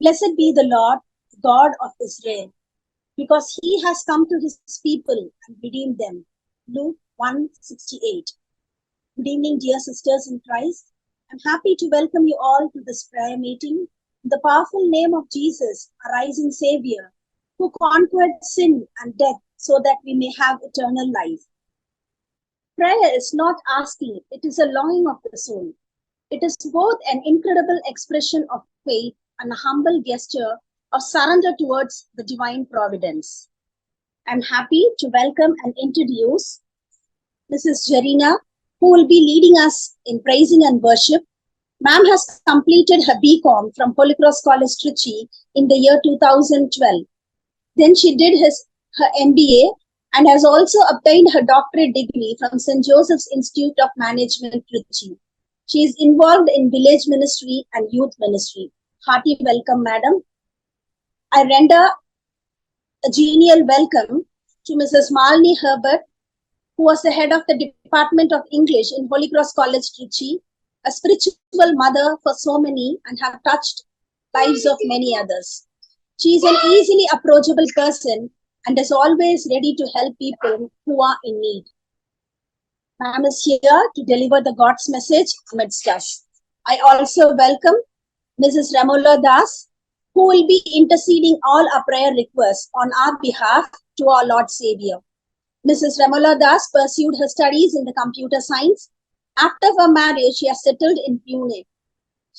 Blessed be the Lord, God of Israel, because he has come to his people and redeemed them. Luke 1:68. Good evening, dear sisters in Christ. I'm happy to welcome you all to this prayer meeting in the powerful name of Jesus, our rising Savior, who conquered sin and death so that we may have eternal life. Prayer is not asking, it is a longing of the soul. It is both an incredible expression of faith and a humble gesture of surrender towards the divine providence. I'm happy to welcome and introduce Mrs. Jarina, who will be leading us in praising and worship. Ma'am has completed her BCom from Holy Cross College, Trichy in the year 2012. Then she did her MBA and has also obtained her doctorate degree from St. Joseph's Institute of Management, Trichy. She is involved in village ministry and youth ministry. Hearty welcome, madam. I render a genial welcome to Mrs. Malini Herbert, who was the head of the Department of English in Holy Cross College, Trichy, a spiritual mother for so many and have touched lives of many others. She is an easily approachable person and is always ready to help people who are in need. Ma'am is here to deliver the God's message amidst us. I also welcome Mrs. Ramola Das, who will be interceding all our prayer requests on our behalf to our Lord Savior. Mrs. Ramola Das pursued her studies in the computer science. After her marriage, she has settled in Pune.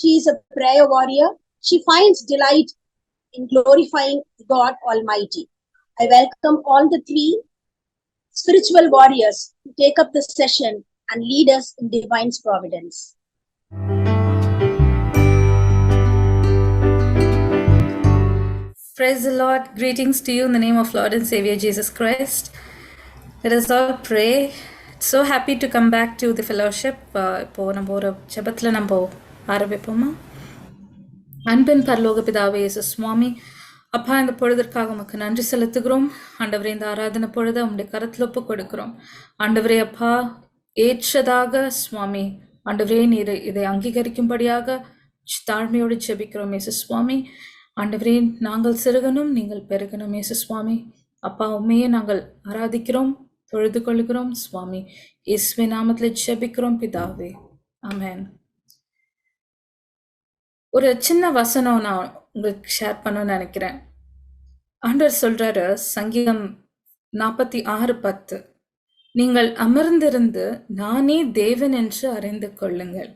She is a prayer warrior. She finds delight in glorifying God Almighty. I welcome all the three spiritual warriors to take up this session and lead us in divine providence. Praise the Lord. Greetings to you in the name of Lord and Savior Jesus Christ. Let us all pray. So happy to come back to the fellowship. இப்போ நம்ம ஒரு ஜெபத்துல நம்ம ஆரம்பிப்போமா? அன்பின் பரலோக பிதாவே இயேசு சுவாமி, அப்பா, இந்த பொழுதற்காக உமக்கு நன்றி செலுத்துகிறோம். ஆண்டவரே, இந்த ஆராதனை பொழுது உம்முடைய கரத்தில் ஒப்பு கொடுக்கிறோம். ஆண்டவரே அப்பா, ஏற்றதாக சுவாமி, ஆண்டவரே நீர் இதை அங்கீகரிக்கும்படியாக தாழ்மையோடு ஜெபிக்கிறோம் இயேசு சுவாமி. ஆண்டவரே, நாங்கள் சிறுகணும், நீங்கள் பெருகணும் இயேசு சுவாமி. அப்பா, உண்மையே நாங்கள் ஆராதிக்கிறோம், தொழுது கொள்கிறோம் சுவாமி. இயேசுவின் நாமத்தில் ஜெபிக்கிறோம் பிதாவே, ஆமென். ஒரு சின்ன வசனம் நான் உங்களுக்கு ஷேர் பண்ணணும்னு நினைக்கிறேன். ஆண்டவர் சொல்றாரு, சங்கீதம் 46:10, நீங்கள் அமர்ந்திருந்து நானே தேவன் என்று அறிந்து கொள்ளுங்கள்.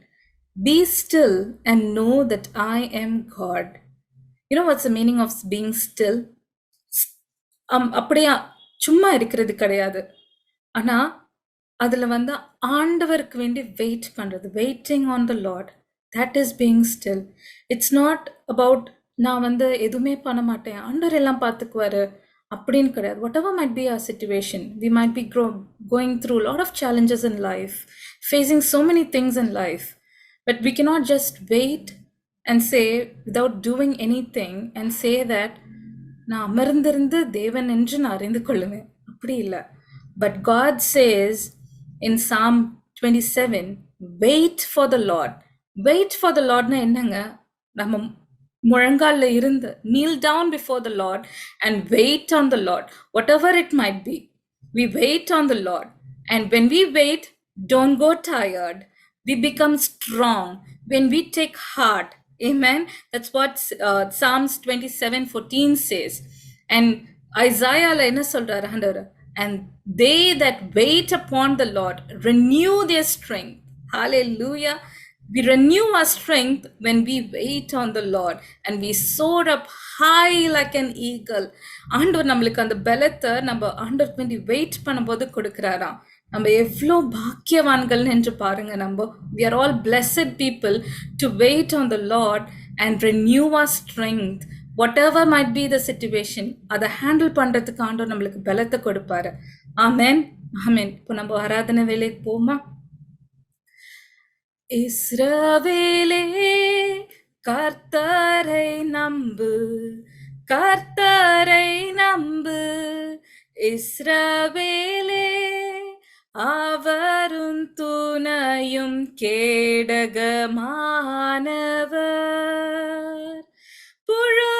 Be still and know that I am God. You know what's the meaning of being still? அப்படியே சும்மா இருக்கிறது கிடையாது. ஆனா அதுல ஆண்டவருக்கு வேண்டி வெயிட் பண்றது, waiting on the Lord. That is being still. It's not about நான் எதுவுமே பண்ண மாட்டேன், ஆண்டவர் எல்லாம் பார்த்துக்குவாரு அப்படின்னு கிடையாது. Whatever might be our situation, we might be going through a lot of challenges in life, facing so many things in life, but we cannot just wait and say without doing anything and say that நான் அமர்ந்திருந்து தேவன் என்று நான் அறிந்து கொள்ளுவேன். அப்படி இல்லை. But God says in Psalm 27, wait for the Lord. Wait for the Lordனா என்னங்க? நம்ம முழங்கால்ல இருந்து kneel down before the Lord and wait on the Lord, whatever it might be. We wait on the Lord, and when we wait, don't go tired. We become strong when we take heart. Amen. That's what Psalms 27:14 says. And Isaiah என்ன சொல்றாரு ஆண்டவர்? And they that wait upon the Lord renew their strength. Hallelujah. We renew our strength when we wait on the Lord and we soar up high like an eagle. ஆண்டவர் நம்மளுக்கு அந்த பலத்தை நம்ம ஆண்டவருக்கு வேண்டி வெயிட் பண்ணும்போது கொடுக்கிறாராம். நம்ம எவ்வளோ பாக்கியவான்கள் என்று பாருங்க. we are all blessed people to wait on the Lord and renew our strength. Whatever might be the situation, அதை ஹேண்டில் பண்றதுக்கு ஆண்டவர் நம்மளுக்கு பலத்தை கொடுப்பாரு. ஆமென், ஆமென். இப்போ நம்ம ஆராதனை வேலைக்கு போமா? இஸ்ரவேலே கர்த்தரை நம்பு, கர்த்தரை நம்பு. இஸ்ரவேலே அவரும் துணையும் கேடகமானவர். புழு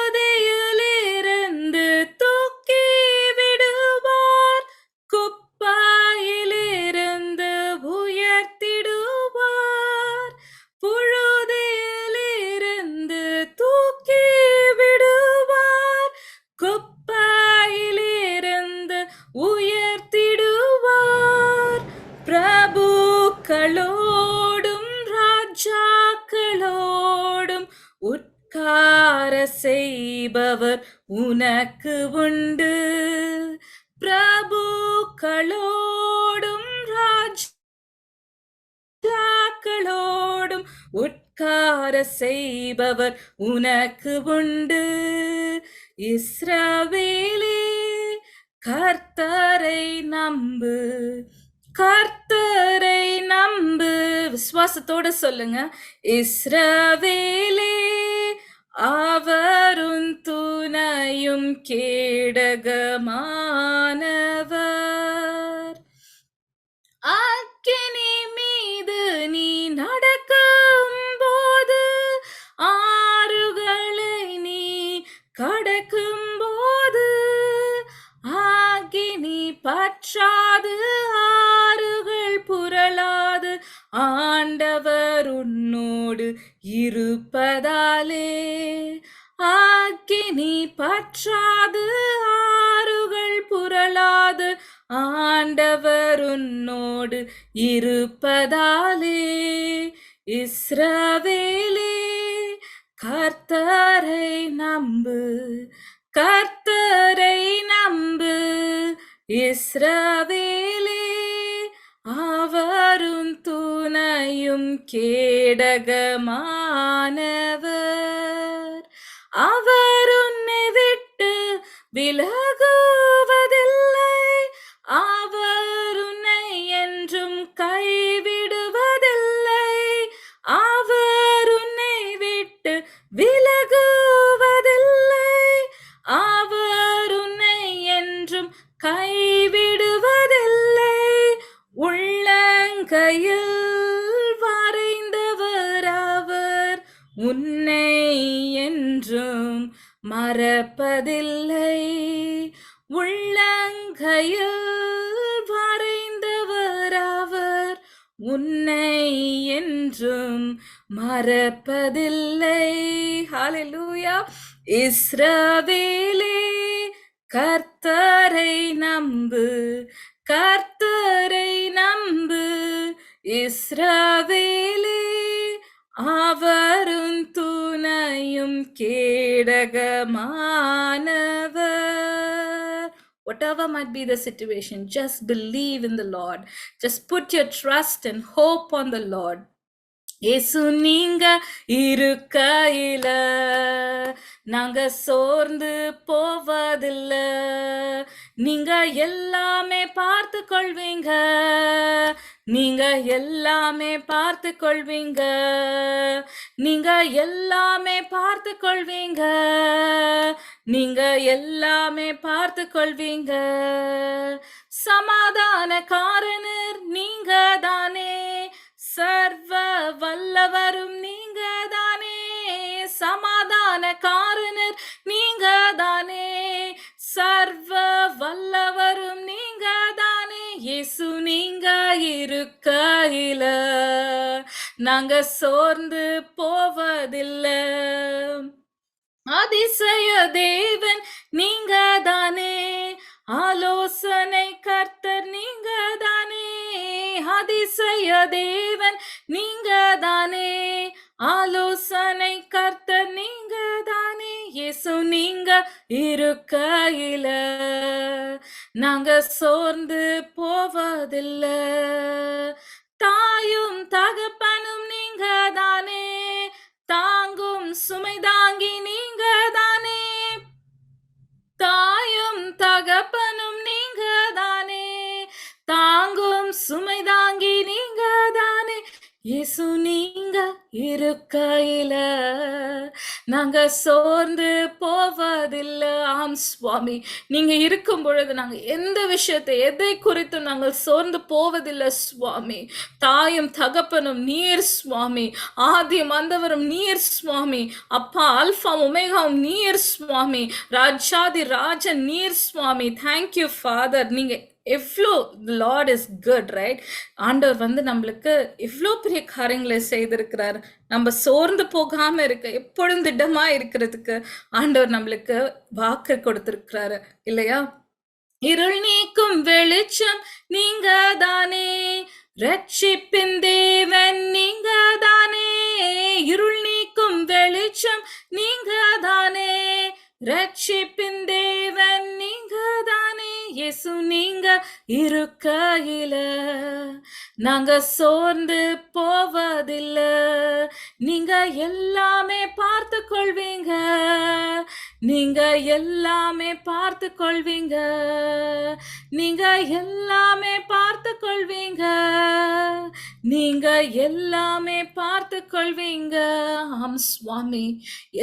உனக்கு உண்டு. பிரபுக்களோடும் ராஜாக்களோடும் உட்கார செய்பவர் உனக்கு உண்டு. இஸ்ரவேலே கர்த்தரை நம்பு, கர்த்தரை நம்பு. விசுவாசத்தோட சொல்லுங்க. இஸ்ரவேலே அவரும் துணையும் கேடகமானவர். அக்கினி மீது நீ நடக்கும் போது, ஆறுகளை நீ கடக்கும் போது, அக்கினி பற்றாது ஆறுகள் புரளாது, ஆண்டவர் உன்னோடு இருப்பதாலே. அக்கினி பற்றாது ஆறுகள் புரளாது, ஆண்டவர் உன்னோடு இருப்பதாலே. இஸ்ரவேலே கர்த்தரை நம்பு, கர்த்தரை நம்பு. இஸ்ரவேலே அவரும் துணையும் கேடகமானவர். அவர் உன்னை விட்டு விலகுவதில்லை, அவர் உன்னை என்றும் கைவிடுவதில்லை. அவர் உன்னை விட்டு விலகுவதில்லை, அவர் உன்னை என்றும் கைவிடுவதில்லை. உள்ளங்கையில் வரைந்தவர் அவர், உன்னை என்றும் மறப்பதில்லை. உள்ளங்கையில் வரைந்தவர் அவர், உன்னை என்றும் மறப்பதில்லை. ஹல்லேலூயா. இஸ்ரவேலே கர்த்தரை நம்பு, கர்த்தரை நம்பு. இஸ்ரவேலே அவரும் துணையும் கேடகமானவர். Whatever might be the situation, just believe in the Lord. Just put your trust and hope on the Lord. இயேசு நீங்க இருக்கையில நாங்க சோர்ந்து போவதில்ல. நீங்க எல்லாமே பார்த்து கொள்வீங்க, நீங்க எல்லாமே பார்த்து கொள்வீங்க, நீங்க எல்லாமே பார்த்து கொள்வீங்க, நீங்க எல்லாமே பார்த்து கொள்வீங்க. சமாதான காரணர் நீங்க தானே, சர்வ வல்லவரும் நீங்க தானே. சமாதான காரணர் நீங்க தானே, சர்வ வல்லவரும் நீங்க தானே. இயேசு நீங்க இருக்கையில நாங்க சோர்ந்து போவதில்லை. அதிசய தேவன் நீங்க தானே, ஆலோசனை கர்த்தர் நீங்க தானே. அதிசய தேவன் நீங்க தானே, ஆலோசனை கர்த்தர் நீங்க தானே. இயேசு நீங்க இருக்கையில நாங்க சோர்ந்து போவதில்லை. தாயும் தகப்பனும் நீங்க தானே, தாங்கும் சுமை தாங்கி நீங்க தானே. தாயும் தகப்பனும் நீங்க தானே, தாங்கும் சுமை தாங்கி நீங்க தானே. இயேசு நீங்க இருக்கையில நாங்க சோர்ந்து போவதில்லை. ஆம் சுவாமி, நீங்க இருக்கும் பொழுது நாங்க எந்த விஷயத்தை எதை குறித்து நாங்கள் சோர்ந்து போவதில்லை சுவாமி. தாயும் தகப்பனும் நீர் சுவாமி, ஆதியும் அந்தவரும் நீர் சுவாமி, அப்பா அல்பா ஒமேகாவும் நீர் சுவாமி, ராஜாதி ராஜன் நீர் சுவாமி. Thank you father. நீங்க எவ்வளோ லார்ட் இஸ் குட், ரைட்? ஆண்டவர் வந்து நம்மளுக்கு எவ்வளோ பெரிய காரியங்களை செய்திருக்கிறார். நம்ம சோர்ந்து போகாம இருக்க, எப்பொழுதும் திடமா இருக்கிறதுக்கு ஆண்டவர் நம்மளுக்கு வாக்கு கொடுத்திருக்கிறாரு இல்லையா? இருள் நீக்கும் வெளிச்சம் நீங்க தானே, ரட்சிப்பின் தேவன் நீங்க தானே. இருள் நீக்கும் வெளிச்சம் நீங்க தானே, ரட்சிப்பின் தேவன் நீங்க தானே இயேசு, நீங்க இருக்கையில நாங்க சோர்ந்து போவதில்ல. நீங்க எல்லாமே பார்த்து கொள்வீங்க, நீங்க எல்லாமே பார்த்து கொள்வீங்க, நீங்க எல்லாமே பார்த்து கொள்வீங்க, நீங்க எல்லாமே பார்த்து கொள்வீங்க. ஆம் சுவாமி,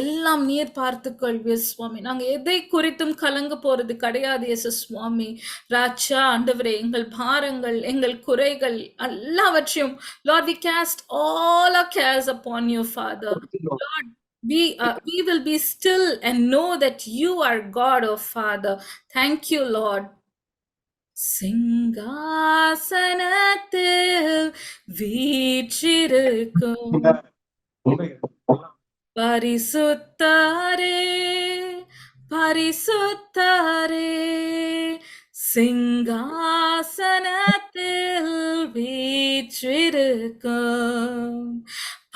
எல்லாம் நீர் பார்த்து கொள்வீர் சுவாமி. நாங்க எதை குறித்தும் கலங்க போறது கிடையாது இயேசு சுவாமி. ராஜா ஆண்டவரே, எங்கள் பாரங்கள், எங்கள் குறைகள் எல்லாவற்றையும், Lord, we cast all our cares upon you, Father. Lord, we will be still and know that you are God, oh Father. Thank you, Lord. சிங்காசனத்தில் வீற்றிருக்கும் பரிசுத்தரே, பரிசுத்தரே, சிங்காசனத்தில் வீற்றிருக்கும்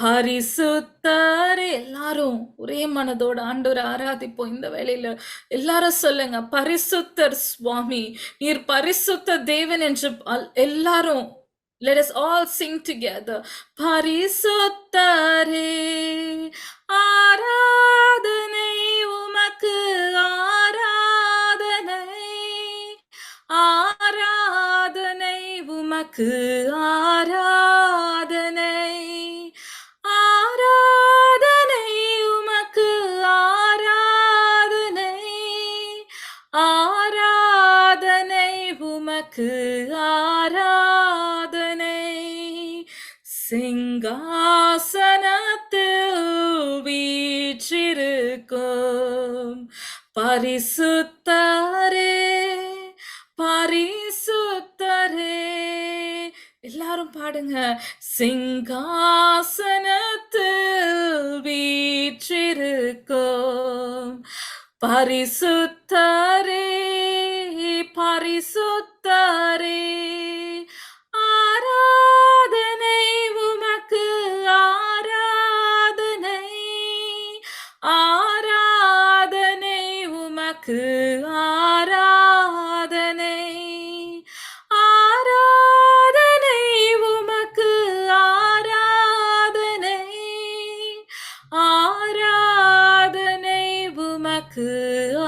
பரிசுத்தரே. எல்லாரும் ஒரே மனதோட ஆண்டவரை ஆராதிப்போம் இந்த வேளையில. எல்லாரும் சொல்லுங்க, பரிசுத்தர் சுவாமி, நீர் பரிசுத்த தேவன் என்று எல்லாரும் let us all sing together. பரிசுத்தரே, ஆராதனை உமக்கு, ஆராதனை, ஆராதனை உமக்கு, ஆராதனை, ஆராதனை உமக்கு, ஆராதனை, ஆராதனை உமக்கு, ஆராதனை. சிங்காசனத்தில் வீற்றிருக்கும் பரிசுத்தரே, பரிசுத்தரே. எல்லாரும் பாடுங்க, சிங்காசனத்தில் வீற்றிருக்கும் பரிசுத்தரே, பரிசுத்தரே, ஆராதனை உமக்கு, ஆராதனை, ஆராதனை உமக்கு, ஆராதனை, ஆராதனை உமக்கு, ஆராதனை, ஆராதனை உமக்கு,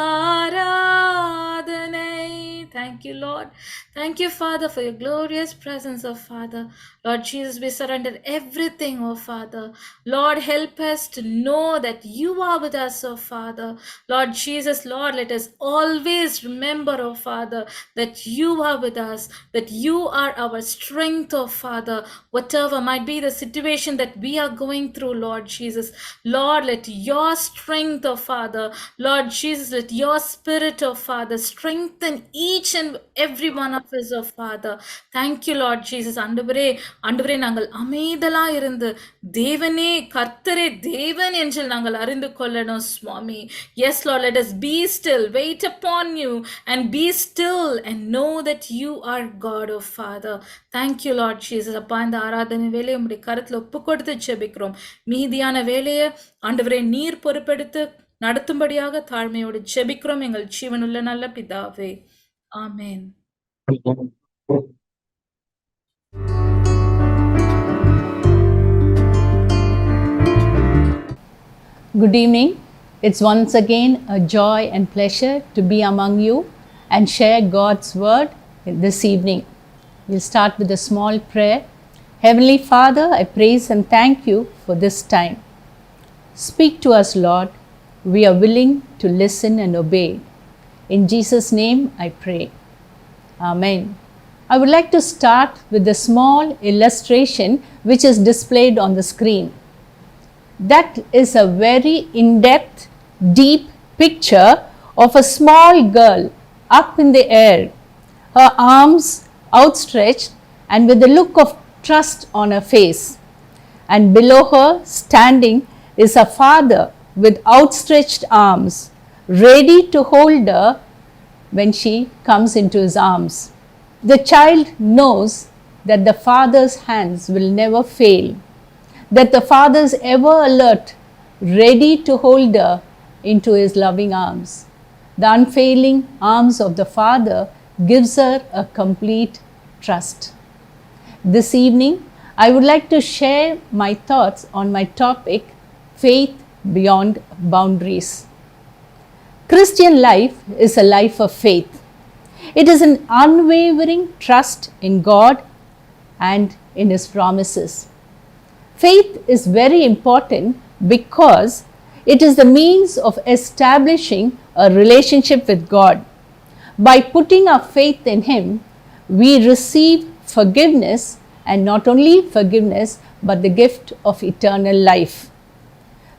ஆராதனை. Thank you, Lord. Thank you, Father, for your glorious presence, oh Father. Lord Jesus, we surrender everything, oh Father. Lord, help us to know that you are with us, oh Father. Lord Jesus, Lord, let us always remember, oh Father, that you are with us, that you are our strength, oh Father. Whatever might be the situation that we are going through, Lord Jesus, Lord, let your strength, oh Father, Lord Jesus, let your spirit, oh Father, strengthen each and every one of us, oh Father. Thank you, Lord Jesus. ஆண்டவரே, ஆண்டவரே, நாங்கள் அமைதலா இருந்து தேவனே, கர்த்தரே தேவன் என்று நாங்கள் அறிந்து கொள்ளணும் சுவாமி. Yes, Lord, let us be still, wait upon you and be still and know that you are God, oh Father. Thank you, Lord Jesus. அப்பா, இந்த ஆராதனை வேலையை உம்முடைய கருத்துல ஒப்பு கொடுத்து ஜெபிக்கிறோம். மீதியான வேலையை ஆண்டவரே நீர் பொறுப்பெடுத்து நடத்தும்படியாக தாழ்மையோடு ஜெபிக்கிறோம் எங்கள் ஜீவனுள்ள நல்ல பிதாவே. ஆமென். Good evening. It's once again a joy and pleasure to be among you and share God's word this evening. We'll start with a small prayer. Heavenly Father, I praise and thank you for this time. Speak to us, Lord. We are willing to listen and obey. In Jesus' name I pray. Amen. I would like to start with a small illustration which is displayed on the screen. That is a very in-depth, deep picture of a small girl up in the air, her arms outstretched and with a look of trust on her face. And below her, standing, is her father with outstretched arms, ready to hold her when she comes into his arms. The child knows that the father's hands will never fail, that the father is ever alert, ready to hold her into his loving arms. The unfailing arms of the Father gives her a complete trust. This evening, I would like to share my thoughts on my topic, faith beyond boundaries. Christian life is a life of faith. It is an unwavering trust in God and in His promises. Faith is very important because it is the means of establishing a relationship with God. By putting our faith in Him, we receive forgiveness, and not only forgiveness, but the gift of eternal life.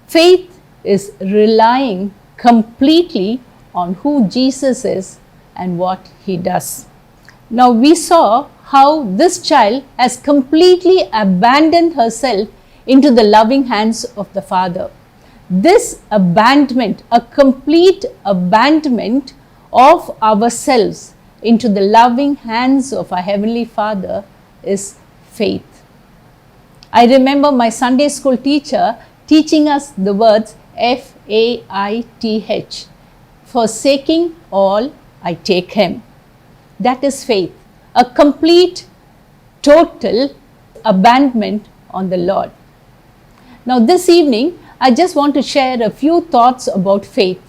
Faith is relying completely on who Jesus is and what He does. Now we saw how this child has completely abandoned herself into the loving hands of the Father. This abandonment, a complete abandonment of ourselves into the loving hands of our Heavenly Father, is faith. I remember my Sunday school teacher teaching us the words F-A-I-T-H. Forsaking all, I take Him. That is faith. A complete, total abandonment on the Lord. Now this evening, I just want to share a few thoughts about faith.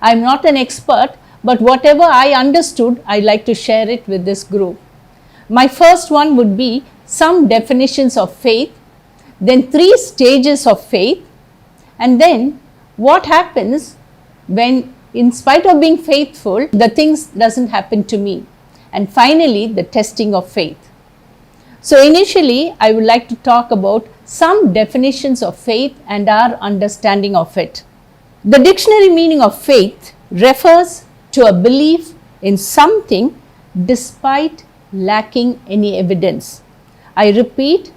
I am not an expert, but whatever I understood, I like to share it with this group. My first one would be some definitions of faith, then 3 stages of faith, and then what happens when, in spite of being faithful, the things doesn't happen to me, and finally the testing of faith. So initially, I would like to talk about some definitions of faith and our understanding of it. The dictionary meaning of faith refers to a belief in something despite lacking any evidence. I repeat,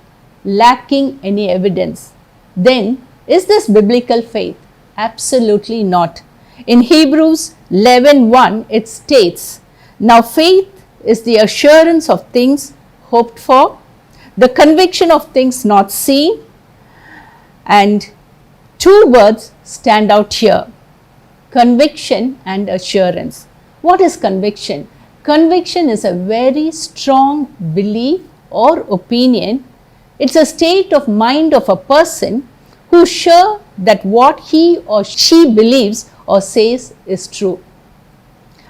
lacking any evidence. Then, is this biblical faith? Absolutely not. In Hebrews 11:1, it states, "Now faith is the assurance of things hoped for, the conviction of things not seen." And 2 words stand out here, conviction and assurance. What is conviction? Conviction is a very strong belief or opinion. It's a state of mind of a person who's sure that what he or she believes or says is true.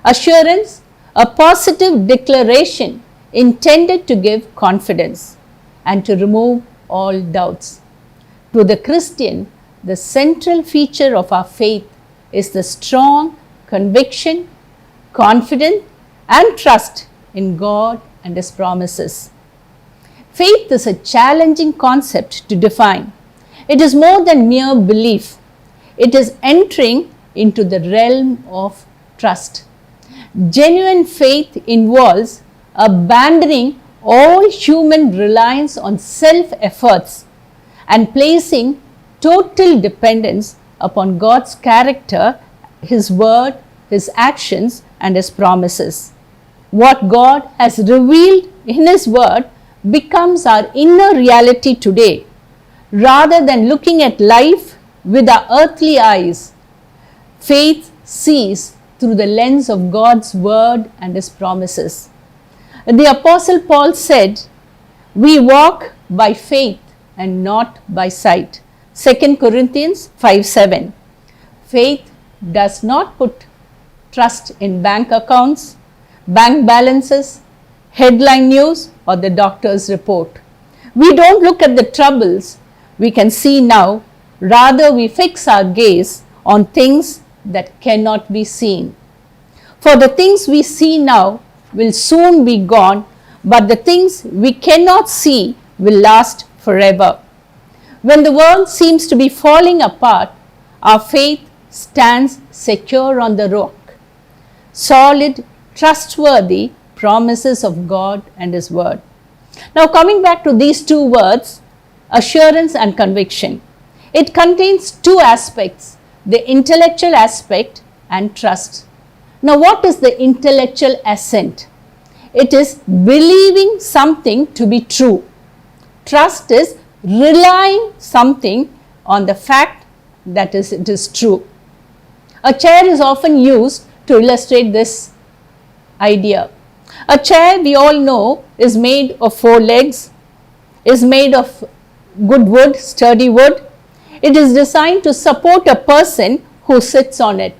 Assurance, a positive declaration intended to give confidence and to remove all doubts. To the Christian, the central feature of our faith is the strong conviction, confidence, and trust in God and His promises. Faith is a challenging concept to define. It is more than mere belief. It is entering into the realm of trust. Genuine faith involves abandoning all human reliance on self-efforts and placing total dependence upon God's character, His word, His actions, and His promises. What God has revealed in His word becomes our inner reality today. Rather than looking at life with our earthly eyes, faith sees through the lens of God's word and His promises. The Apostle Paul said, "We walk by faith and not by sight." 2 Corinthians 5:7. Faith does not put trust in bank accounts, bank balances, headline news, or the doctor's report. We don't look at the troubles we can see now, rather we fix our gaze on things that cannot be seen. For the things we see now will soon be gone, but the things we cannot see will last forever. When the world seems to be falling apart, our faith stands secure on the rock. Solid, trustworthy promises of God and His word. Now coming back to these 2 words, assurance and conviction. It contains 2 aspects, the intellectual aspect and trust. Now what is the intellectual assent? It is believing something to be true. Trust is relying something on the fact that it is true. A chair is often used to illustrate this idea. A chair, we all know, is made of 4 legs, is made of good wood, sturdy wood. It is designed to support a person who sits on it.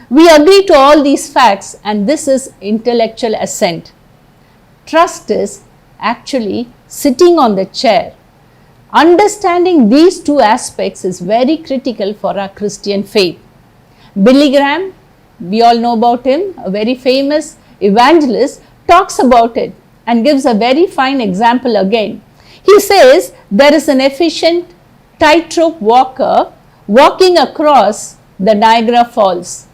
We agree to all these facts, and this is intellectual assent. Trust is actually sitting on the chair. Understanding these 2 aspects is very critical for our Christian faith. Billy Graham, we all know about him, a very famous evangelist, talks about it and gives a very fine example again. He says there is an efficient tightrope walker walking across the Niagara Falls.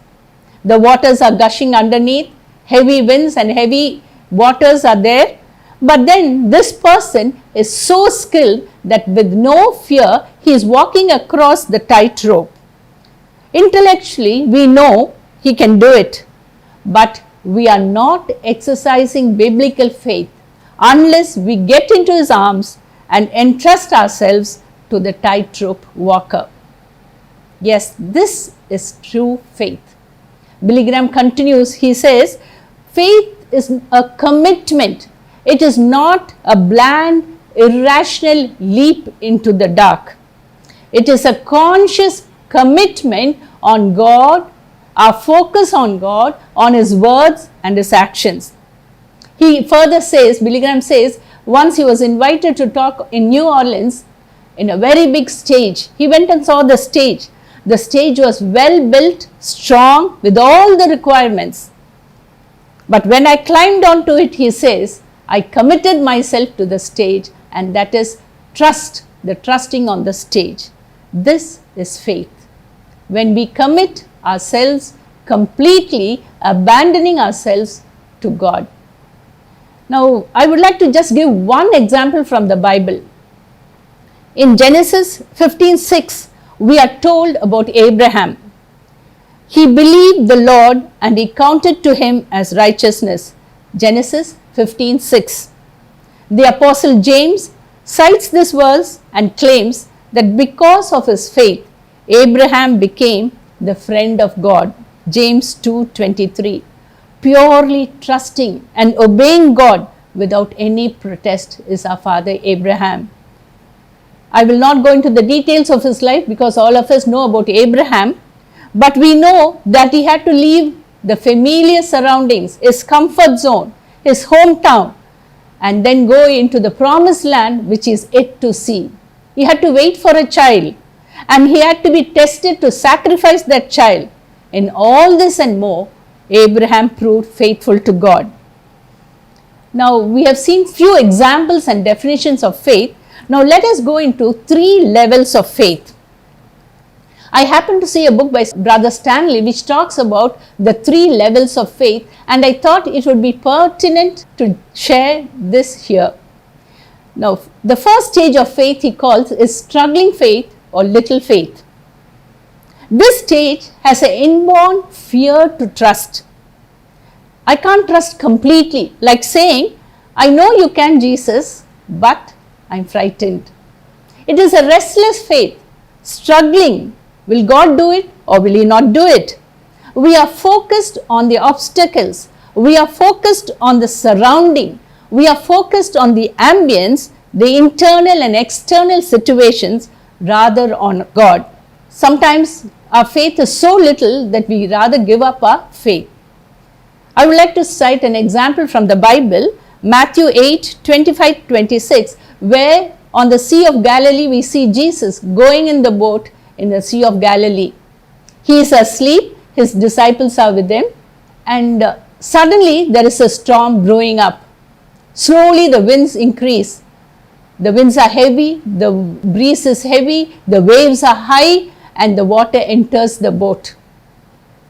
The waters are gushing underneath, heavy winds and heavy waters are there. But then this person is so skilled that with no fear he is walking across the tightrope. Intellectually we know he can do it, but we are not exercising biblical faith unless we get into his arms and entrust ourselves to the tightrope walker. Yes, this is true faith. Billy Graham continues, he says, faith is a commitment. It is not a bland, irrational leap into the dark. It is a conscious commitment on God, our focus on God, on his words and his actions. He further says, Billy Graham says, once he was invited to talk in New Orleans in a very big stage. He went and saw the stage. The stage was well built, strong, with all the requirements. But when I climbed onto it, he says, I committed myself to the stage, and that is trust, the trusting on the stage. This is faith. When we commit ourselves completely, abandoning ourselves to God. Now, I would like to just give one example from the Bible. In Genesis 15:6, we are told about Abraham. He believed the Lord and he counted to him as righteousness. Genesis 15:6. The Apostle James cites this verse and claims that because of his faith, Abraham became the friend of God. James 2:23. Purely trusting and obeying God without any protest is our father Abraham. I will not go into the details of his life because all of us know about Abraham, but we know that he had to leave the familiar surroundings, his comfort zone, his hometown, and then go into the promised land which is yet to see. He had to wait for a child, and he had to be tested to sacrifice that child. In all this and more, Abraham proved faithful to God. Now, we have seen few examples and definitions of faith. Now, let us go into 3 levels of faith. I happened to see a book by Brother Stanley which talks about the 3 levels of faith, and I thought it would be pertinent to share this here. Now, the first stage of faith he calls is struggling faith or little faith. This stage has an inborn fear to trust. I can't trust completely, like saying, I know you can, Jesus, but I'm frightened. It is a restless faith, struggling. Will God do it or will he not do it? We are focused on the obstacles. We are focused on the surrounding. We are focused on the ambience, the internal and external situations rather on God. Sometimes our faith is so little that we rather give up our faith. I would like to cite an example from the Bible, Matthew 8:25-26, where on the Sea of Galilee we see Jesus going in the boat in the Sea of Galilee. He is asleep, his disciples are with him, and suddenly there is a storm brewing up. Slowly the winds increase. The winds are heavy, the breeze is heavy, the waves are high, and the water enters the boat.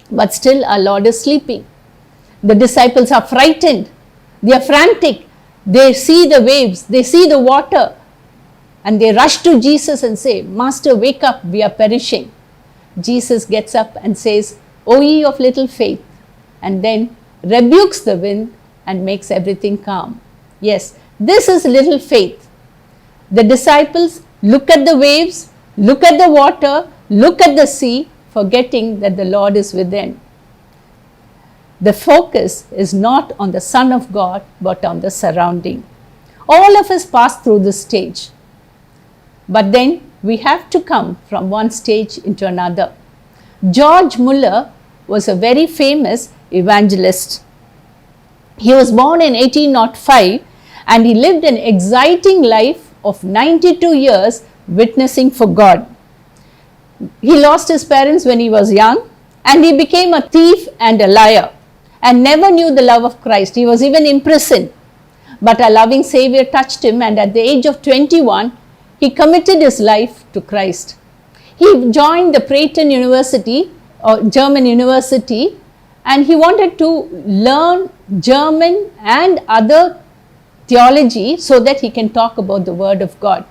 But still our Lord is sleeping. The disciples are frightened. They are frantic. They see the waves, they see the water, and they rush to Jesus and say, Master, wake up, we are perishing. Jesus gets up and says, O ye of little faith, and then rebukes the wind and makes everything calm. Yes, this is little faith. The disciples look at the waves, look at the water, look at the sea, forgetting that the Lord is within. The focus is not on the Son of God, but on the surrounding. All of us pass through this stage. But then we have to come from one stage into another. George Muller was a very famous evangelist. He was born in 1805 and he lived an exciting life of 92 years witnessing for God. He lost his parents when he was young and he became a thief and a liar and never knew the love of Christ. He was even imprisoned. But a loving Savior touched him, and at the age of 21, he committed his life to Christ. He joined the Praeton University, or German university, and he wanted to learn German and other theology so that he can talk about the Word of God.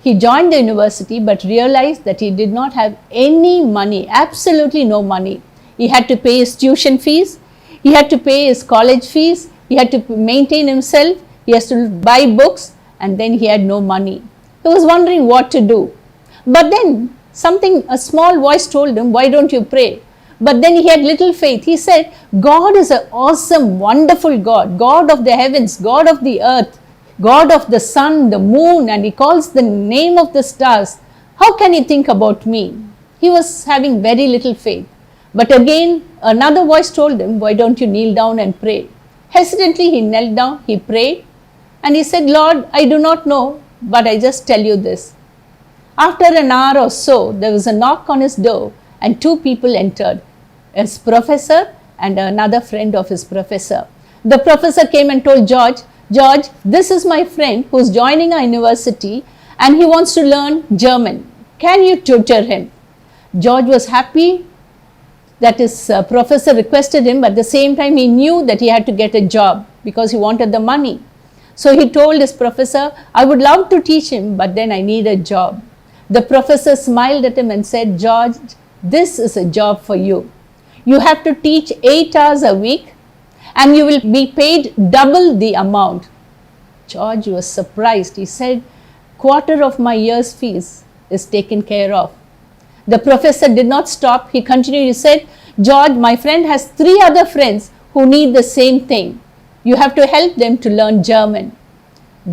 He joined the university but realized that he did not have any money, absolutely no money. He had to pay his tuition fees, he had to pay his college fees, he had to maintain himself, he has to buy books, and then he had no money. He was wondering what to do. But then a small voice told him, why don't you pray? But then he had little faith. He said, God is an awesome, wonderful God, God of the heavens, God of the earth, God of the sun, the moon, and he calls the name of the stars. How can he think about me? He was having very little faith. But again, another voice told him, why don't you kneel down and pray? Hesitantly, he knelt down, he prayed, and he said, Lord, I do not know, but I just tell you this. After an hour or so, there was a knock on his door, and two people entered, his professor and another friend of his professor. The professor came and told George, this is my friend who is joining our university and he wants to learn German. Can you tutor him? George was happy that his professor requested him, but at the same time he knew that he had to get a job because he wanted the money. So he told his professor, I would love to teach him, but then I need a job. The professor smiled at him and said, George, this is a job for you. You have to teach 8 hours a week and you will be paid double the amount. George was surprised. He said, quarter of my year's fees is taken care of. The professor did not stop. He continued. He said, George, my friend has 3 other friends who need the same thing. You have to help them to learn German.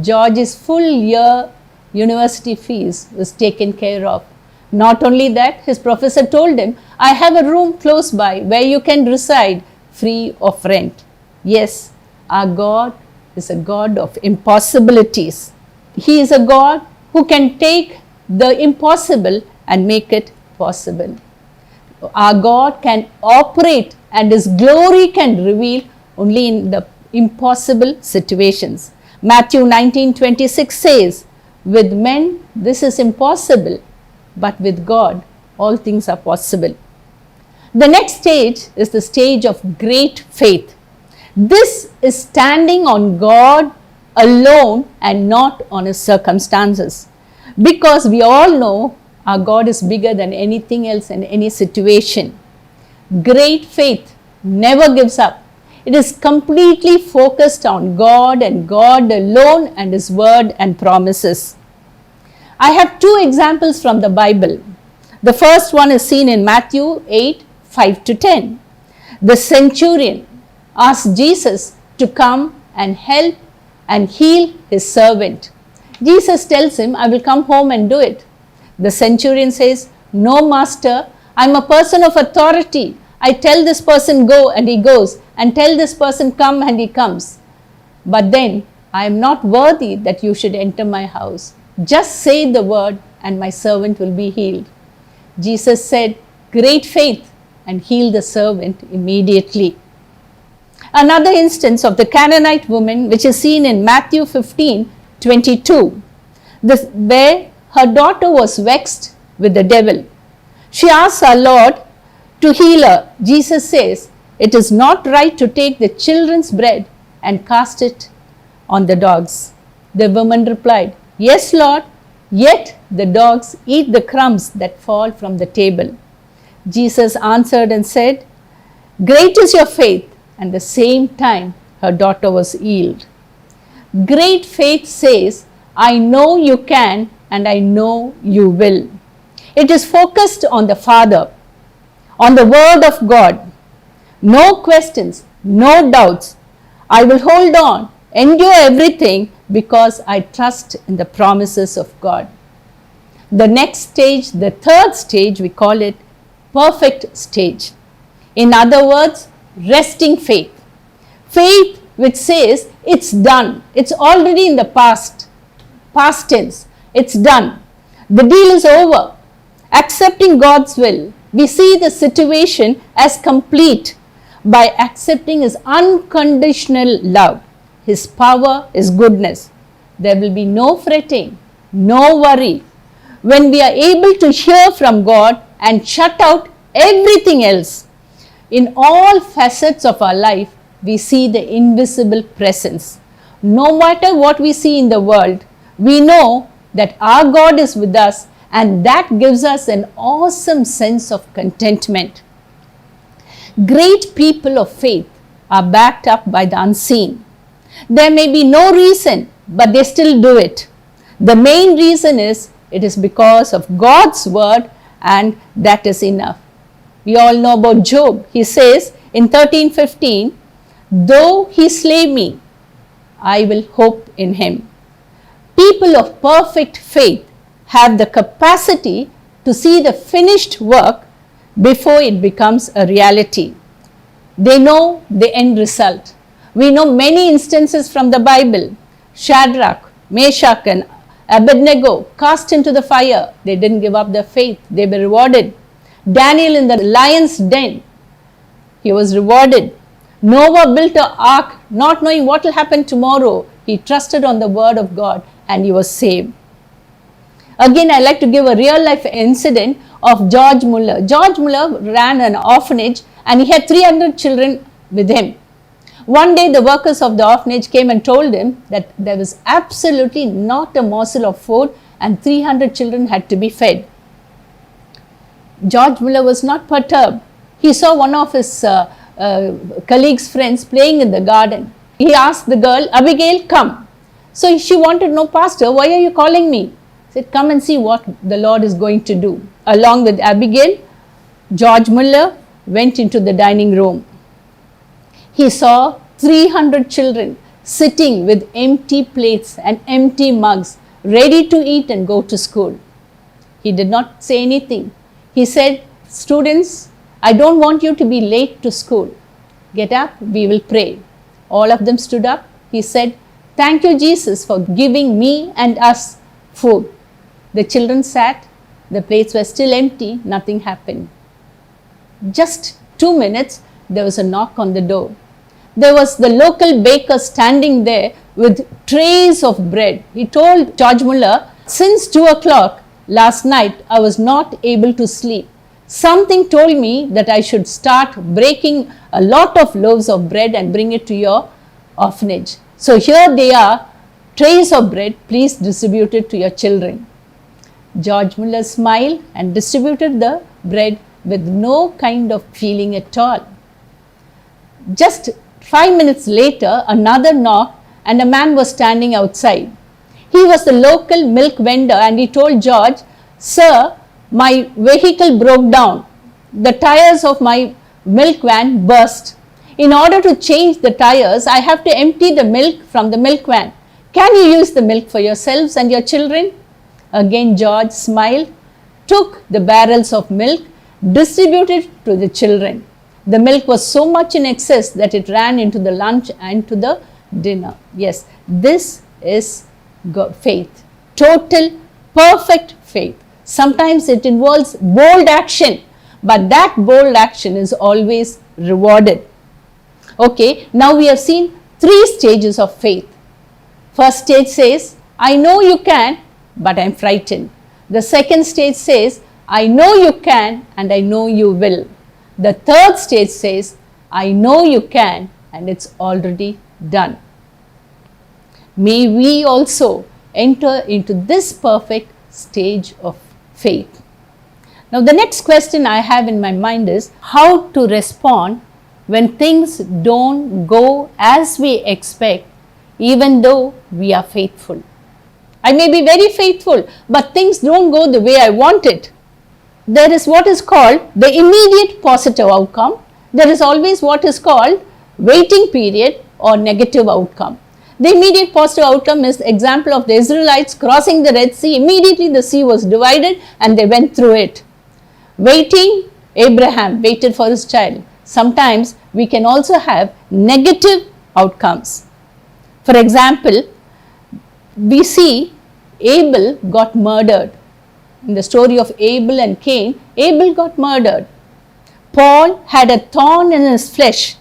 George's full year university fees was taken care of. Not only that, his professor told him, I have a room close by where you can reside free of rent. Yes, our God is a God of impossibilities. He is a God who can take the impossible and make it possible. Our God can operate and His glory can reveal only in the impossible situations. Matthew 19:26 says, with men this is impossible, but with God all things are possible. The next stage is the stage of great faith. This is standing on God alone and not on His circumstances. Because we all know our God is bigger than anything else in any situation. Great faith never gives up. It is completely focused on God and God alone and His word and promises. I have 2 examples from the Bible. The first one is seen in Matthew 8:5-10. The centurion asked Jesus to come and help and heal his servant. Jesus tells him, I will come home and do it. The centurion says, no, master, I am a person of authority. I tell this person go and he goes, and tell this person come and he comes. But then I am not worthy that you should enter my house. Just say the word and my servant will be healed. Jesus said, great faith, and healed the servant immediately. Another instance of the Canaanite woman, which is seen in Matthew 15:22, where her daughter was vexed with the devil. She asks our Lord to heal her. Jesus says, it is not right to take the children's bread and cast it on the dogs. The woman replied, yes, Lord, yet the dogs eat the crumbs that fall from the table. Jesus answered and said, great is your faith, and at the same time her daughter was healed. Great faith says, I know you can and I know you will. It is focused on the Father. on the word of God. No questions, no doubts. I will hold on, endure everything because I trust in the promises of God. The next stage, the third stage, we call it perfect stage. In other words, resting faith. Faith which says it's done. It's already in the past tense. It's done. The deal is over. Accepting God's will. We see the situation as complete by accepting His unconditional love, His power, His goodness. There will be no fretting, no worry. When we are able to hear from God and shut out everything else, in all facets of our life, we see the invisible presence. No matter what we see in the world, we know that our God is with us, and that gives us an awesome sense of contentment. Great people of faith are backed up by the unseen. There may be no reason, but they still do it. The main reason is it is because of God's word, and that is enough. We all know about Job. He says in 13:15, though he slay me, I will hope in him. People of perfect faith have the capacity to see the finished work before it becomes a reality. They know the end result. We know many instances from the Bible. Shadrach, Meshach and Abednego cast into the fire. They didn't give up their faith. They were rewarded. Daniel in the lion's den, he was rewarded. Noah built an ark not knowing what will happen tomorrow. He trusted on the word of God and he was saved. Again, I like to give a real life incident of George Muller. George Muller ran an orphanage and he had 300 children with him. One day the workers of the orphanage came and told him that there was absolutely not a morsel of food and 300 children had to be fed. George Muller was not perturbed. He saw one of his colleagues' friends playing in the garden. He asked the girl, Abigail, come. So she wanted to know, Pastor, why are you calling me? He said, come and see what the Lord is going to do. Along with Abigail, George Muller went into the dining room. He saw 300 children sitting with empty plates and empty mugs, ready to eat and go to school. He did not say anything. He said, students, I don't want you to be late to school. Get up, we will pray. All of them stood up. He said, thank you, Jesus, for giving me and us food. The children sat. The plates were still empty. Nothing happened. Just 2 minutes, there was a knock on the door. There was the local baker standing there with trays of bread. He told George Muller, since 2 o'clock last night, I was not able to sleep. Something told me that I should start breaking a lot of loaves of bread and bring it to your orphanage. So here they are, trays of bread, please distribute it to your children. George Muller smiled and distributed the bread with no kind of feeling at all. Just 5 minutes later, another knock and a man was standing outside. He was the local milk vendor and he told George, sir, my vehicle broke down. The tires of my milk van burst. In order to change the tires, I have to empty the milk from the milk van. Can you use the milk for yourselves and your children? Again, George smiled, took the barrels of milk, distributed to the children. The milk was so much in excess that it ran into the lunch and to the dinner. Yes, this is faith. Total, perfect faith. Sometimes it involves bold action, but that bold action is always rewarded. Okay, now we have seen 3 stages of faith. First stage says, I know you can, but I'm frightened. The second stage says, I know you can and I know you will. The third stage says, I know you can and it's already done. May we also enter into this perfect stage of faith. Now the next question I have in my mind is how to respond when things don't go as we expect, even though we are faithful. I may be very faithful, but things don't go the way I want it. there is what is called the immediate positive outcome. There is always what is called waiting period or negative outcome. The immediate positive outcome is the example of the Israelites crossing the Red Sea. Immediately the sea was divided and they went through it. Waiting, Abraham waited for his child. Sometimes we can also have negative outcomes. For example, we see Abel got murdered. In the story of Abel and Cain, Abel got murdered. Paul had a thorn in his flesh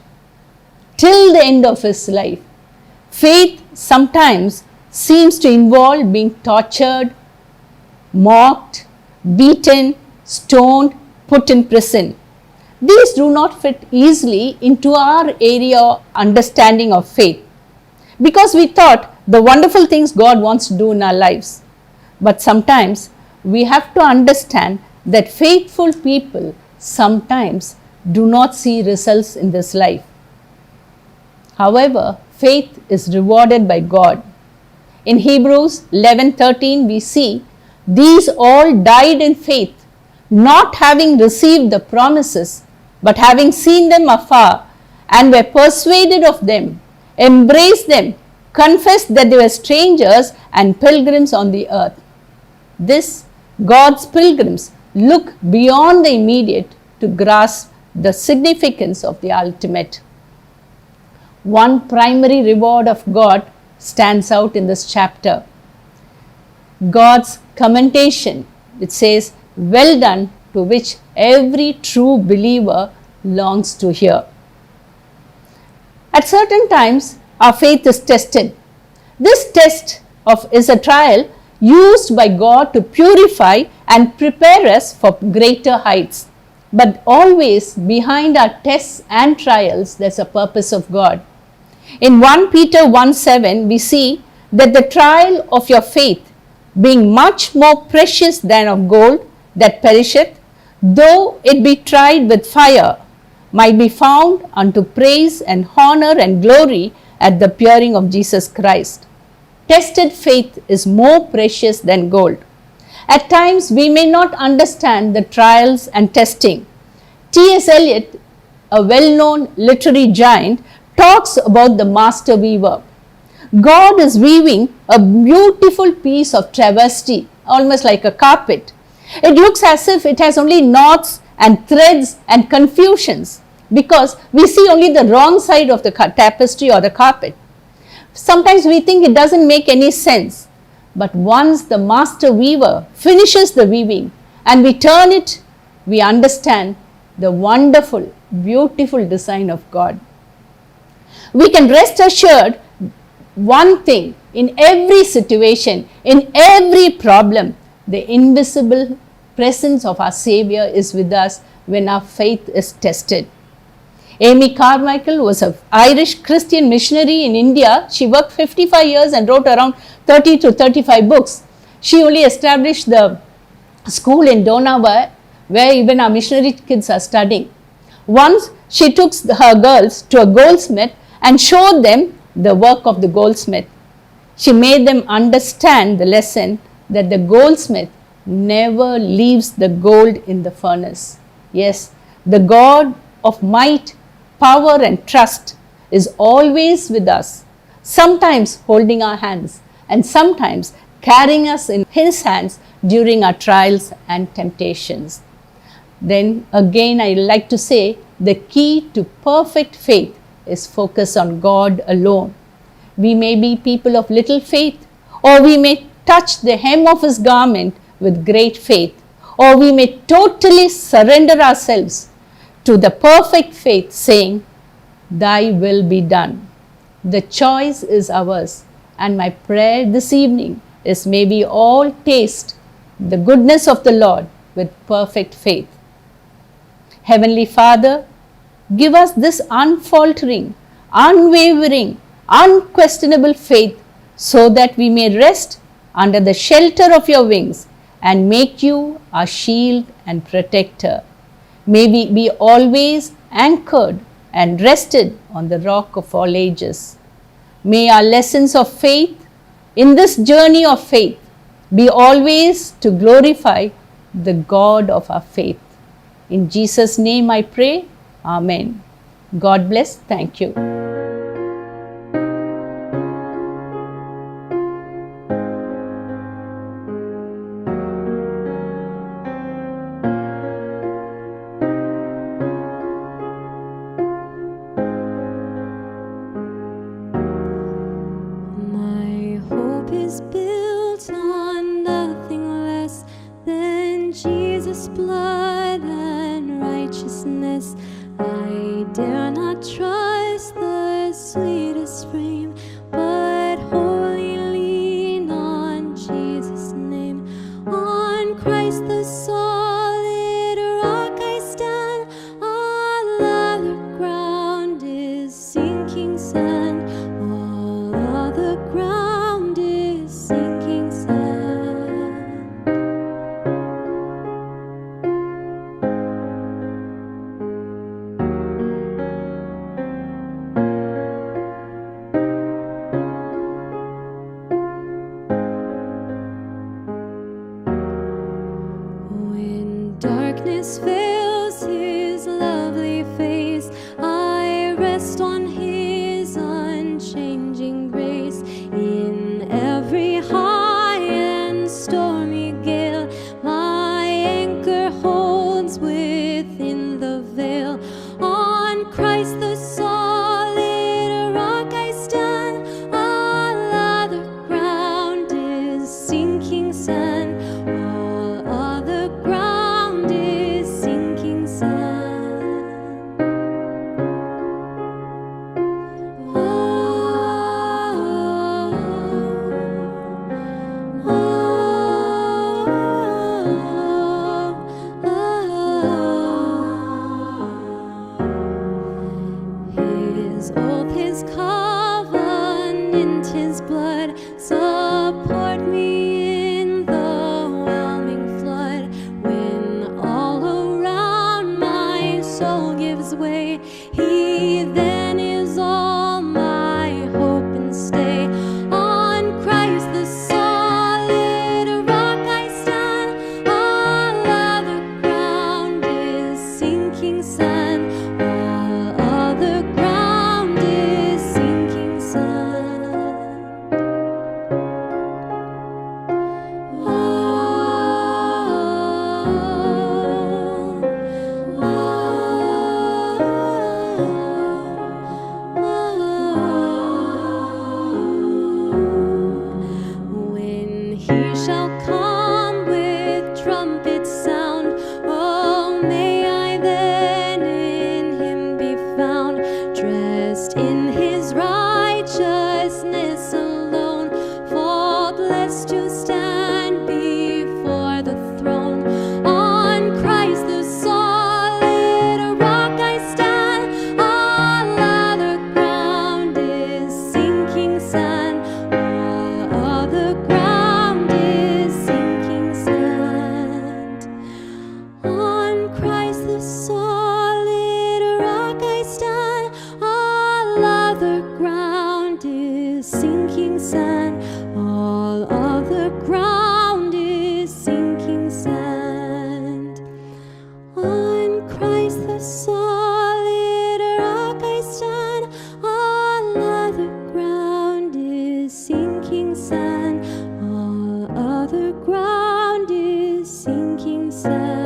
till the end of his life. Faith sometimes seems to involve being tortured, mocked, beaten, stoned, put in prison. These do not fit easily into our area of understanding of faith, because we thought the wonderful things God wants to do in our lives. But sometimes we have to understand that faithful people sometimes do not see results in this life. However, faith is rewarded by God. In Hebrews 11:13 we see, these all died in faith, not having received the promises, but having seen them afar, and were persuaded of them, embraced them, confessed that they were strangers and pilgrims on the earth. This, God's pilgrims look beyond the immediate to grasp the significance of the ultimate. One primary reward of God stands out in this chapter. God's commendation, which says, well done, to which every true believer longs to hear. At certain times, our faith is tested. This test is a trial used by God to purify and prepare us for greater heights. But always behind our tests and trials, there's a purpose of God. In 1 Peter 1:7, we see that the trial of your faith, being much more precious than of gold that perisheth, though it be tried with fire, might be found unto praise and honor and glory at the appearing of Jesus Christ. Tested faith is more precious than gold. At times we may not understand the trials and testing. T.S. Eliot, a well-known literary giant, talks about the master weaver. God is weaving a beautiful piece of travesty, almost like a carpet. It looks as if it has only knots and threads and confusions, because we see only the wrong side of the tapestry or the carpet. Sometimes we think it doesn't make any sense. But once the master weaver finishes the weaving and we turn it, we understand the wonderful, beautiful design of God. We can rest assured one thing: in every situation, in every problem, the invisible presence of our Savior is with us when our faith is tested. Amy Carmichael was an Irish Christian missionary in India. She worked 55 years and wrote around 30 to 35 books. She only established the school in Donawa, where even our missionary kids are studying. Once she took her girls to a goldsmith and showed them the work of the goldsmith. She made them understand the lesson that the goldsmith never leaves the gold in the furnace. Yes, the God of might, power and trust is always with us, sometimes holding our hands and sometimes carrying us in His hands during our trials and temptations. Then again, I like to say the key to perfect faith is focus on God alone. We may be people of little faith, or we may touch the hem of His garment with great faith, or we may totally surrender ourselves to the perfect faith, saying, Thy will be done. The choice is ours, and my prayer this evening is, may we all taste the goodness of the Lord with perfect faith. Heavenly Father, give us this unfaltering, unwavering, unquestionable faith, so that we may rest under the shelter of your wings and make you our shield and protector. May we be always anchored and rested on the rock of all ages. May our lessons of faith in this journey of faith be always to glorify the God of our faith. In Jesus' name I pray. Amen. God bless. Thank you. My hope is built on nothing less than Jesus' blood and righteousness. I dare not trust the sweetest frame, but wholly lean on Jesus' name. On Christ the solid rock I stand, all other ground is sinking sand. All other ground is sinking sand. When darkness veils his lovely face, I rest on his unchanging grace. In every high and stormy gale, my anchor holds within the veil. On Christ the solid rock I stand, all other ground is sinking sand. All other ground is sinking sand. His oath, his covenant, his blood support me in the whelming flood. When all around my soul gives way, he then is all my hope and stay. On Christ the solid rock I stand, all other ground is sinking sand. All other ground is sinking sand. When he shall come with trumpet sound, oh, may I then in him be found, dressed in his righteousness alone, faultless to stand before the throne. On Christ the solid rock I stand, all other ground is sinking sand. All other ground is sinking sand. On Christ the solid rock I stand, all other ground is sinking sand. All other ground is sinking sand. On Christ the solid rock I stand, all other ground is sinking sand. All other ground is sinking sand.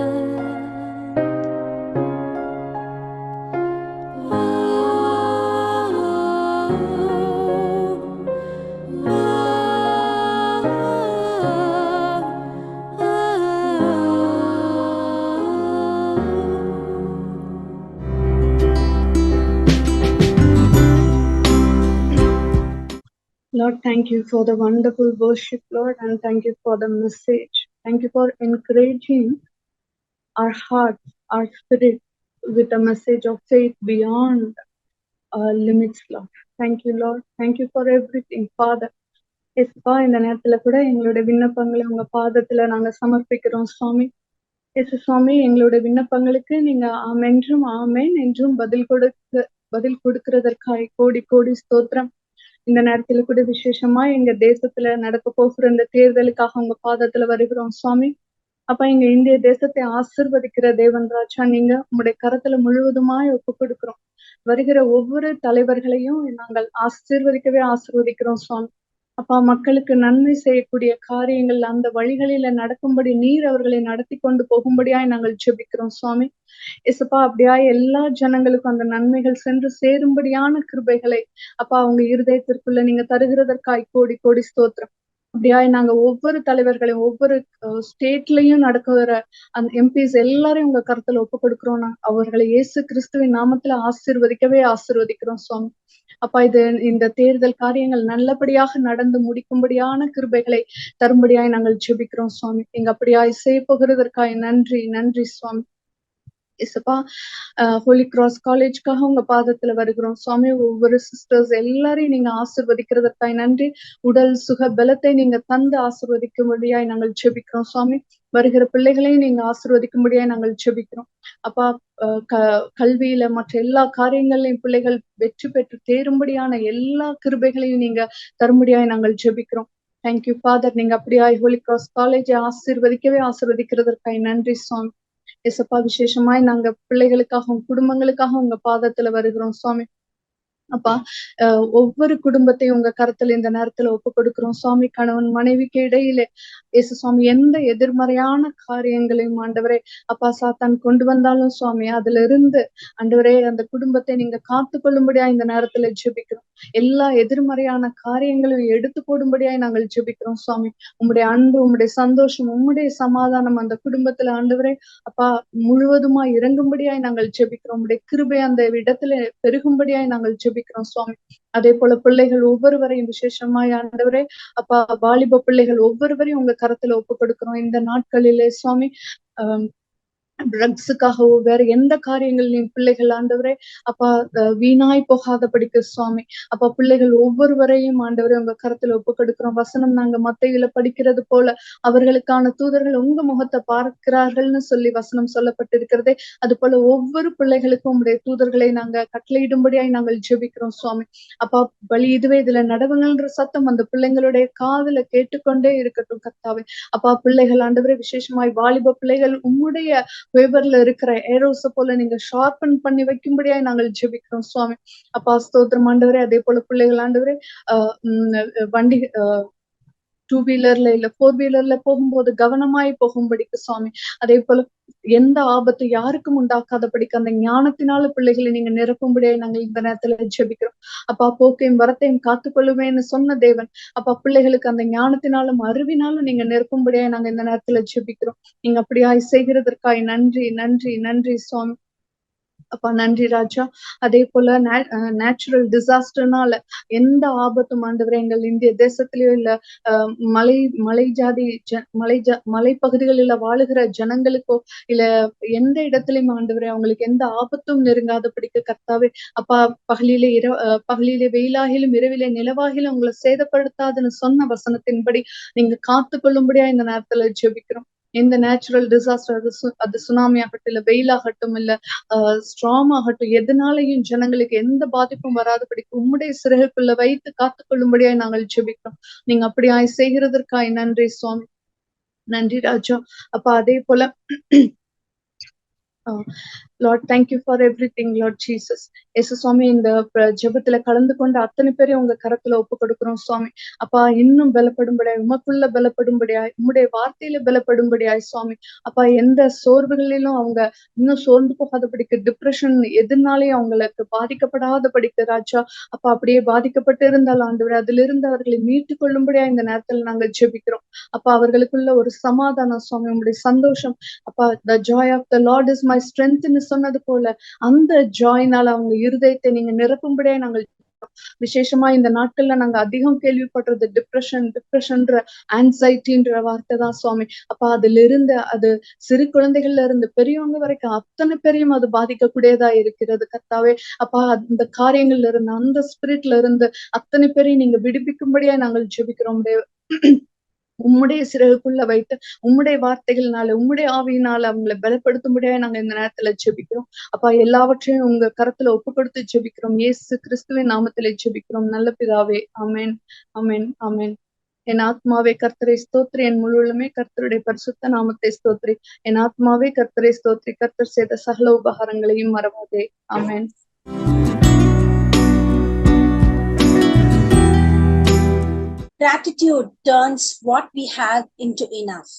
Lord, thank you for the wonderful worship, Lord, and thank you for the message. Thank you for encouraging our hearts, our spirit with a message of faith beyond limits, Lord. Thank you, Lord. Thank you for everything, Father. எஸ்பா, இந்த நேரத்துல கூட எங்களுடைய விண்ணப்பங்களை உங்க பாதத்துல நாங்க சமர்ப்பிக்கிறோம் சுவாமி. S சுவாமி, எங்களுடைய விண்ணப்பங்களுக்கு நீங்க ஆமென்றும் ஆமேன் என்றும் பதில் கொடுக்கிறதற்காக கோடி கோடி ஸ்தோத்திரம். இந்த நேரத்துல கூட விசேஷமா எங்க தேசத்துல நடக்க போகிற இந்த தேர்தலுக்காக உங்க பாதத்துல வருகிறோம் சுவாமி. அப்பா எங்க இந்திய தேசத்தை ஆசிர்வதிக்கிற தேவன் ராஜா, நீங்க உங்களுடைய கரத்துல முழுவதுமாய் ஒப்பு கொடுக்கிறோம். வருகிற ஒவ்வொரு தலைவர்களையும் நாங்கள் ஆசீர்வதிக்கிறோம் சுவாமி. அப்பா மக்களுக்கு நன்மை செய்யக்கூடிய காரியங்கள் அந்த வழிகளில நடக்கும்படி நீர் அவர்களை நடத்தி கொண்டு போகும்படியாய் நாங்கள் ஜெபிக்கிறோம் சுவாமி. இசப்பா அப்படியாய் எல்லா ஜனங்களுக்கும் அந்த நன்மைகள் சென்று சேரும்படியான கிருபைகளை அப்பா அவங்க இருதயத்திற்குள்ள நீங்க தருகிறதற்காய் கோடி கோடி ஸ்தோத்திரம். அப்படியாய் நாங்க ஒவ்வொரு தலைவர்களையும் ஒவ்வொரு ஸ்டேட்லயும் நடக்கிற அந்த எம்பிஸ் எல்லாரையும் உங்க கருத்துல ஒப்பு கொடுக்கிறோம். அவர்களை இயேசு கிறிஸ்துவின் நாமத்துல ஆசீர்வதிக்கிறோம் சுவாமி. அப்பா இந்த தேர்தல் காரியங்கள் நல்லபடியாக நடந்து முடிக்கும்படியான கிருபைகளை தரும்படியாய் நாங்கள் ஜெபிக்கிறோம் சுவாமி. நீங்க அப்படியாய் செய்ய போகிறதற்காய் நன்றி சுவாமி. இசப்பா ஹோலி கிராஸ் காலேஜ்க்காக உங்க பாதத்துல வருகிறோம் சுவாமி. ஒவ்வொரு சிஸ்டர்ஸ் எல்லாரையும் நீங்க ஆசிர்வதிக்கிறதற்காய் நன்றி. உடல் சுக பலத்தை நீங்க தந்து ஆசிர்வதிக்கும்படியாய் நாங்கள் ஜெபிக்கிறோம் சுவாமி. வருகிற பிள்ளைகளையும் நீங்க ஆசிர்வதிக்கும்படியாய் நாங்கள் ஜெபிக்கிறோம். அப்பா கல்வியில மற்ற எல்லா காரியங்களையும் பிள்ளைகள் வெற்றி பெற்று தேரும்படியான எல்லா கிருபைகளையும் நீங்க தரும்படியாய் நாங்கள் ஜெபிக்கிறோம். Thank you father. நீங்க அப்படியாய் ஹோலி கிராஸ் காலேஜை ஆசிர்வதிக்கிறதற்காய் நன்றி சுவாமி. இசப்பா விசேஷமாய் நாங்க பிள்ளைகளுக்காகவும் குடும்பங்களுக்காக உங்க பாதத்துல வருகிறோம் சுவாமி. அப்பா ஒவ்வொரு குடும்பத்தையும் உங்க கருத்துல இந்த நேரத்துல ஒப்பு கொடுக்கிறோம் சுவாமி. கணவன் மனைவிக்கு இடையிலே இயேசு சுவாமி எந்த எதிர்மறையான காரியங்களையும் ஆண்டவரே அப்பா சாத்தான் கொண்டு வந்தாலும் சுவாமி அதுல இருந்து ஆண்டவரே அந்த குடும்பத்தை நீங்க காத்து கொள்ளும்படியா இந்த நேரத்துல ஜெபிக்கிறோம். எல்லா எதிர்மறையான காரியங்களையும் எடுத்து போடும்படியாய் நாங்கள் ஜெபிக்கிறோம் சுவாமி. உம்முடைய அன்பு, உம்முடைய சந்தோஷம், உம்முடைய சமாதானம் அந்த குடும்பத்துல ஆண்டவரே அப்பா முழுவதுமா இறங்கும்படியாய் நாங்கள் ஜெபிக்கிறோம். உம்முடைய கிருபை அந்த இடத்துல பெருகும்படியாய் நாங்கள் ஜெபிக்கிறோம் சுவாமி. அதே போல பிள்ளைகள் ஒவ்வொருவரையும் விசேஷமாய் ஆண்டவரே அப்பா வாலிப பிள்ளைகள் ஒவ்வொருவரையும் உங்க கரத்துல ஒப்பு கொடுக்கிறோம் இந்த நாட்களிலே சுவாமி. ட்ரக்ஸுக்காகவோ வேற எந்த காரியங்களையும் பிள்ளைகள் ஆண்டவரே அப்பா வீணாய் போகாதபடிக்கு சுவாமி. அப்பா பிள்ளைகள் ஒவ்வொருவரையும் ஆண்டவரே உங்க கரத்துல ஒப்பு கொடுக்கிறோம். வசனம் நாங்க மத்தேயுல படிக்கிறது போல அவர்களுக்கான தூதர்கள் உங்க முகத்தை பார்க்கிறார்கள்னு சொல்லி வசனம் சொல்லப்பட்டிருக்கிறதே, அது போல ஒவ்வொரு பிள்ளைகளுக்கும் உங்களுடைய தூதர்களை நாங்க கட்டளையிடும்படியாய் நாங்கள் ஜெபிக்கிறோம் சுவாமி. அப்பா பலி இதுல நடவுங்கள்ன்ற சத்தம் அந்த பிள்ளைங்களுடைய காதுல கேட்டுக்கொண்டே இருக்கட்டும் கர்த்தாவே. அப்பா பிள்ளைகள் ஆண்டவரே விசேஷமாய் வாலிப பிள்ளைகள் உம்முடைய வேவர்ல இருக்கிற ஏரோஸ போல நீங்க ஷார்பன் பண்ணி வைக்கும்படியாய் நாங்கள் ஜெபிக்கிறோம் சுவாமி. அப்பா ஸ்தோத்திரம் ஆண்டவரே. அதே போல பிள்ளைகள் ஆண்டவரே வண்டி 2 வீலர்ல இல்ல 4 வீலர்ல போகும்போது கவனமாய் போகும்படிக்கு சுவாமி. அதே போல எந்த ஆபத்து யாருக்கும் உண்டாக்காதபடிக்கு அந்த ஞானத்தினால பிள்ளைகளை நீங்க நிரப்பும்படியாய் நாங்கள் இந்த நேரத்துல ஜெபிக்கிறோம். அப்பா போக்கையும் வரத்தையும் காத்துக்கொள்ளுவேன்னு சொன்ன தேவன் அப்பா பிள்ளைகளுக்கு அந்த ஞானத்தினாலும் அறிவினாலும் நீங்க நிரப்பும்படியாய் நாங்க இந்த நேரத்துல ஜெபிக்கிறோம். நீங்க அப்படியாய் செய்கிறதற்காய் நன்றி சுவாமி. அப்பா நன்றி ராஜா. அதே போல நேச்சுரல் டிசாஸ்டர்னால எந்த ஆபத்தும் ஆண்டவரே எங்கள் இந்திய தேசத்திலயோ இல்ல மலைப்பகுதிகளில வாழுகிற ஜனங்களுக்கோ இல்ல எந்த இடத்துலயும் ஆண்டவரே அவங்களுக்கு எந்த ஆபத்தும் நெருங்காதபடிக்கு கர்த்தாவே அப்பா பகலிலே வெயிலாகிலும் இரவிலே நிலவாகிலும் உங்களை சேதப்படுத்தாதுன்னு சொன்ன வசனத்தின்படி நீங்க காத்து கொள்ளும்படியா இந்த நேரத்துல ஜெபிக்கிறோம். இந்த நேச்சுரல் டிசாஸ்டர் அது சுனாமி ஆகட்டும் இல்ல வெயிலாகட்டும் இல்ல ஸ்ட்ராங் ஆகட்டும் எதனாலையும் ஜனங்களுக்கு எந்த பாதிப்பும் வராதபடிக்கு உம்முடைய சிறகுக்குள்ள வைத்து காத்துக்கொள்ளும்படியாய் நாங்கள் ஜெபிக்கிறோம். நீங்க அப்படியாய் செய்கிறதற்காய் நன்றி சுவாமி. நன்றி ராஜா. அப்ப அதே போல Lord, thank you for everything, Lord Jesus. இயேசு சுவாமி இந்த ஜெபத்துல கலந்து கொண்டு அத்தனை பேரையும் உங்க கரத்துல ஒப்பு கொடுக்கிறோம் சுவாமி. அப்பா இன்னும் பலப்படும்படியாய் உமக்குள்ள பலப்படும்படியாய் உம்முடைய வார்த்தையில பலப்படும்படியாய் சுவாமி. அப்பா எந்த சோர்வுகளிலும் அவங்க இன்னும் சோர்ந்து போகாதபடிக்கு டிப்ரெஷன் எதுனாலையும் அவங்களுக்கு பாதிக்கப்படாதபடிக்கு ராஜா அப்பா அப்படியே பாதிக்கப்பட்டு இருந்தாலும் ஆண்டவரே அதுல இருந்து அவர்களை மீட்டு கொள்ளும்படியா இந்த நேரத்துல நாங்க ஜெபிக்கிறோம். அப்பா அவர்களுக்குள்ள ஒரு சமாதானம் சுவாமி, உங்களுடைய சந்தோஷம் அப்பா the joy of the Lord is my strength சொன்னது போல அந்த ஜாயினால அவங்க இருதயத்தை நீங்க நிரப்பும்படியா நாங்கள் விசேஷமா இந்த நாட்கள்ல நாங்க அதிகம் கேள்விப்படுறது டிப்ரெஷன்ற ஆன்சைட்டின்ற வார்த்தை தான் சுவாமி. அப்ப அதுல இருந்து அது சிறு குழந்தைகள்ல இருந்து பெரியவங்க வரைக்கும் அத்தனை பேரையும் அது பாதிக்கக்கூடியதா இருக்கிறது கர்த்தாவே. அப்பா அந்த காரியங்கள்ல இருந்து அந்த ஸ்பிரிட்ல இருந்து அத்தனை பேரையும் நீங்க விடுவிக்கும்படியா நாங்கள் ஜெபிக்கிறோம். உம்முடைய சிறகுக்குள்ள வைத்து உம்முடைய வார்த்தைகள்னால உம்முடைய ஆவியினால அவங்களை பலப்படுத்தும்படியா நாங்க இந்த நேரத்துல ஜெபிக்கிறோம். அப்பா எல்லாவற்றையும் உங்க கரத்துல ஒப்பு கொடுத்து ஜெபிக்கிறோம். இயேசு கிறிஸ்துவின் நாமத்திலே ஜெபிக்கிறோம் நல்ல பிதாவே. ஆமென் ஆமென் ஆமென். என் ஆத்மாவே கர்த்தரை ஸ்தோத்ரி, என் முழுவதுமே கர்த்தருடைய பரிசுத்த நாமத்தை ஸ்தோத்ரி. என் ஆத்மாவே கர்த்தரை ஸ்தோத்ரி, கர்த்தர் செய்த சகல உபகாரங்களையும் மறவாதே. ஆமென். Gratitude turns what we have into enough.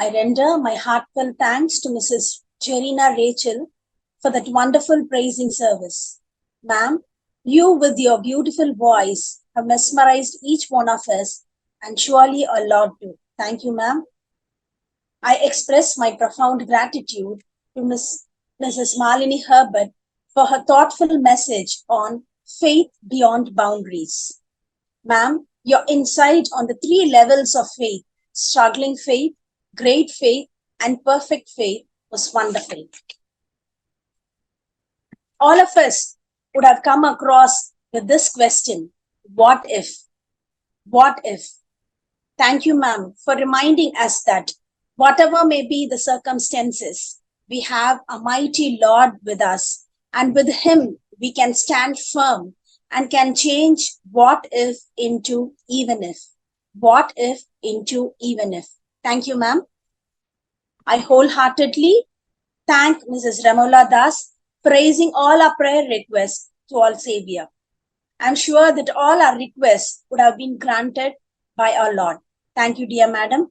I render my heartfelt thanks to Mrs. Jerina Rachel for that wonderful praising service. Ma'am, you with your beautiful voice have mesmerized each one of us and surely a lot too. Thank you, ma'am. I express my profound gratitude to Mrs. Malini Herbert for her thoughtful message on faith beyond boundaries. Ma'am, your insight on the 3 levels of faith, struggling faith, great faith, and perfect faith was wonderful. All of us would have come across with this question, what if? What if? Thank you, ma'am, for reminding us that whatever may be the circumstances, we have a mighty Lord with us, and with him we can stand firm and can change what if into even if. What if into even if. Thank you, ma'am. I wholeheartedly thank Mrs. Ramola Das for raising all our prayer requests to our Savior. I'm sure that all our requests would have been granted by our Lord. Thank you, dear madam.